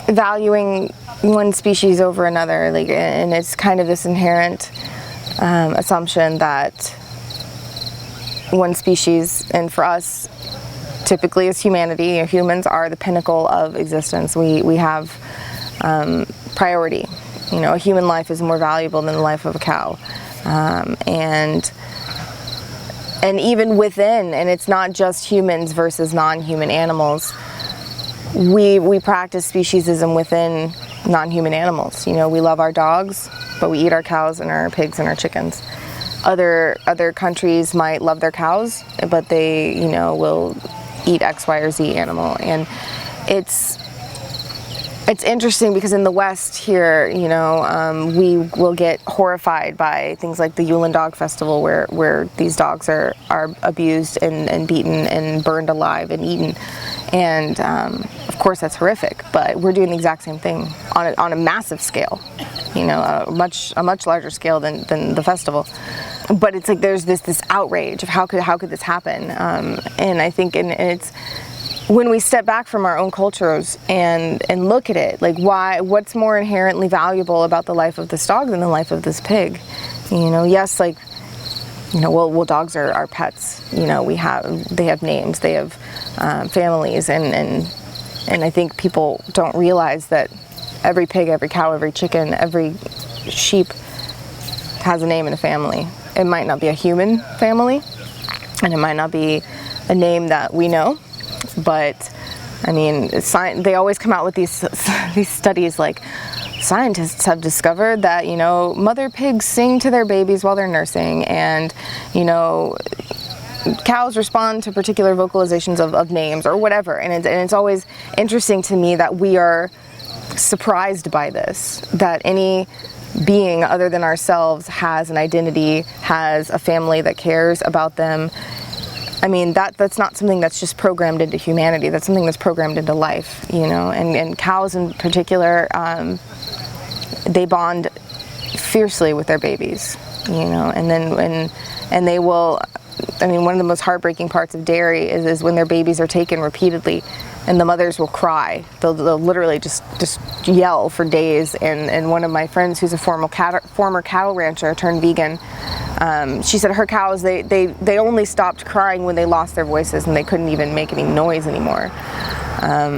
valuing one species over another, like, and it's kind of this inherent assumption that one species, and for us, typically as humanity, humans are the pinnacle of existence. We have priority. A human life is more valuable than the life of a cow, and even within, and it's not just humans versus non-human animals. We practice speciesism within non-human animals. We love our dogs, but we eat our cows and our pigs and our chickens. Other countries might love their cows, but they, will eat X, Y, or Z animal. And it's interesting because in the West here, we will get horrified by things like the Yulin Dog Festival, where these dogs are abused and beaten and burned alive and eaten. And of course that's horrific, but we're doing the exact same thing on a massive scale, a much larger scale than the festival. But it's like there's this outrage of how could this happen, and I think it's when we step back from our own cultures and look at it, like what's more inherently valuable about the life of this dog than the life of this pig? Yes, like, well, dogs are our pets. They have names, they have families, and I think people don't realize that every pig, every cow, every chicken, every sheep has a name and a family. It might not be a human family, and it might not be a name that we know, but I mean, they always come out with these studies like, scientists have discovered that, mother pigs sing to their babies while they're nursing, and, cows respond to particular vocalizations of names or whatever. And it's always interesting to me that we are surprised by this, that any being other than ourselves has an identity, has a family that cares about them. I mean, that's not something that's just programmed into humanity. That's something that's programmed into life, and cows in particular, they bond fiercely with their babies, and then and they will, I mean, one of the most heartbreaking parts of dairy is when their babies are taken repeatedly, and the mothers will cry. They'll literally just yell for days. And one of my friends, who's a former cattle rancher turned vegan, she said her cows, they only stopped crying when they lost their voices and they couldn't even make any noise anymore. I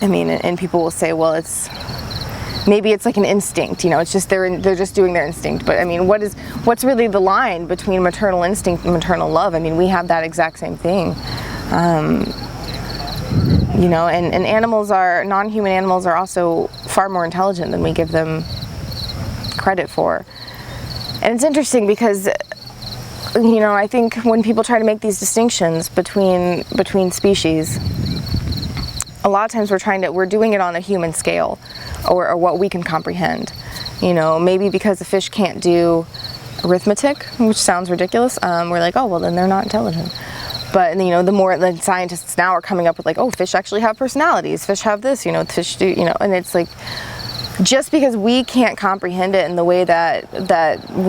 mean, and people will say, well, maybe it's like an instinct, it's just they're just doing their instinct. But I mean, what's really the line between maternal instinct and maternal love? I mean, we have that exact same thing. And non-human animals are also far more intelligent than we give them credit for. And it's interesting because, I think when people try to make these distinctions between species, a lot of times we're doing it on a human scale, or what we can comprehend. Maybe because a fish can't do arithmetic, which sounds ridiculous, we're like, oh, well, then they're not intelligent. But the more the scientists now are coming up with like, oh, fish actually have personalities, fish have this, fish do, and it's like, just because we can't comprehend it in the way that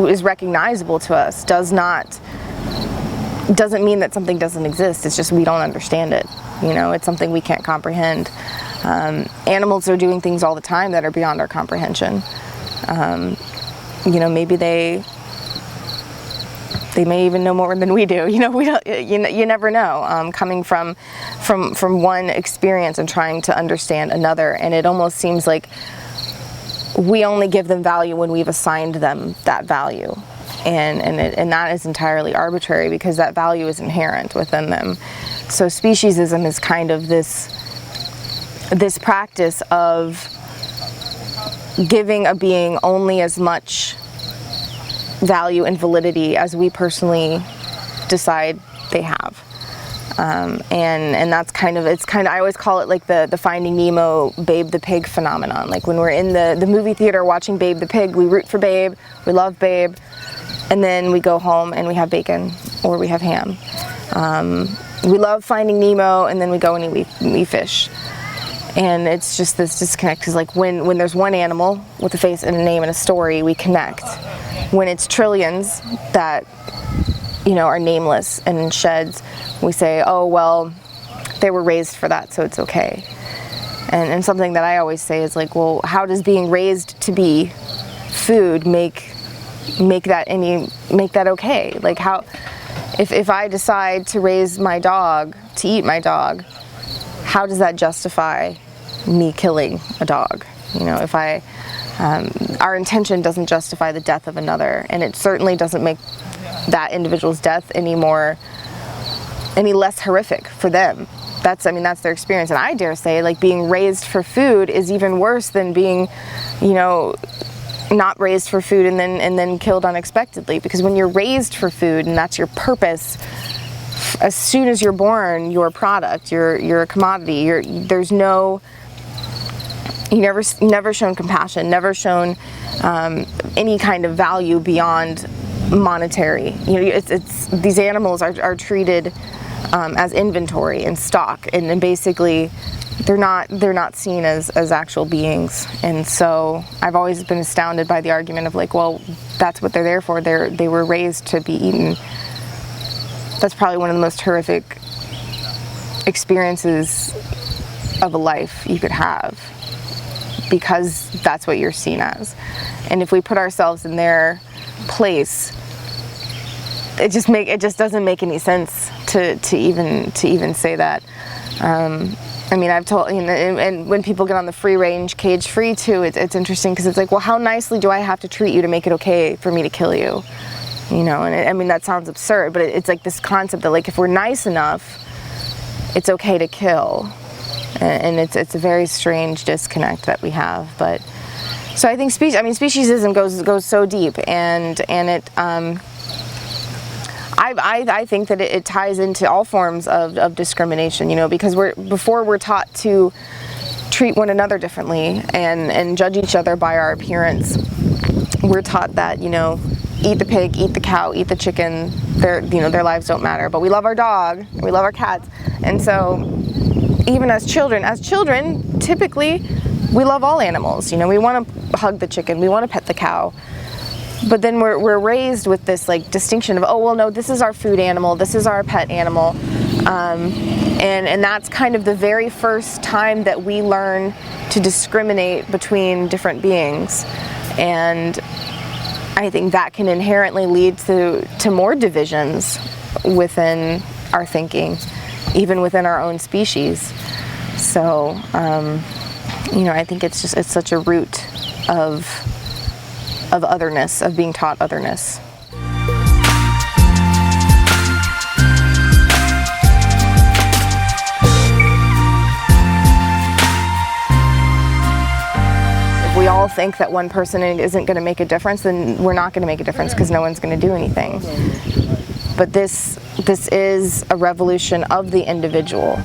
is recognizable to us doesn't mean that something doesn't exist. It's just we don't understand it. It's something we can't comprehend. Animals are doing things all the time that are beyond our comprehension. Maybe they may even know more than we do. We don't. You never know. Coming from one experience and trying to understand another, and it almost seems like we only give them value when we've assigned them that value, and that is entirely arbitrary because that value is inherent within them. So speciesism is kind of this practice of giving a being only as much value and validity as we personally decide they have. And that's I always call it like the Finding Nemo Babe the Pig phenomenon. Like when we're in the movie theater watching Babe the Pig, we root for Babe, we love Babe, and then we go home and we have bacon or we have ham. We love Finding Nemo, and then we go and we fish. And it's just this disconnect, because like when there's one animal with a face and a name and a story, we connect. When it's trillions that are nameless and in sheds, we say, oh well, they were raised for that, so it's okay. And something that I always say is like, well, how does being raised to be food make that okay? Like, how, if I decide to raise my dog, to eat my dog, how does that justify me killing a dog? You know, if our intention doesn't justify the death of another, and it certainly doesn't make that individual's death any less horrific for them. That's their experience. And I dare say, like, being raised for food is even worse than being, you know, not raised for food and then killed unexpectedly. Because when you're raised for food and that's your purpose, as soon as you're born, you're a product, you're a commodity. There's no, you never shown compassion, never shown any kind of value beyond monetary. You know, it's these animals are treated as inventory and stock, and basically they're not seen as actual beings. And so I've always been astounded by the argument of like, well, that's what they're there for. They were raised to be eaten. That's probably one of the most horrific experiences of a life you could have, because that's what you're seen as. And if we put ourselves in their place, it just doesn't make any sense to even say that. I mean, I've told, you know, and when people get on the free range, cage free too, it's interesting, because it's like, well, how nicely do I have to treat you to make it okay for me to kill you? You know, and I mean, that sounds absurd, but it's like this concept that, like, if we're nice enough, it's okay to kill. And it's a very strange disconnect that we have. But so I think speciesism goes so deep, and it I think that it ties into all forms of discrimination, you know, because before we're taught to treat one another differently and judge each other by our appearance. We're taught that, you know, eat the pig, eat the cow, eat the chicken, their lives don't matter. But we love our dog, we love our cats. And so even as children, typically we love all animals. You know, we want to hug the chicken, we want to pet the cow. But then we're raised with this like distinction of, oh, well, no, this is our food animal, this is our pet animal. And that's kind of the very first time that we learn to discriminate between different beings. And I think that can inherently lead to more divisions within our thinking, even within our own species. So, you know, I think it's such a root of otherness, of being taught otherness. If we all think that one person isn't going to make a difference, then we're not going to make a difference, because no one's going to do anything. But this is a revolution of the individual.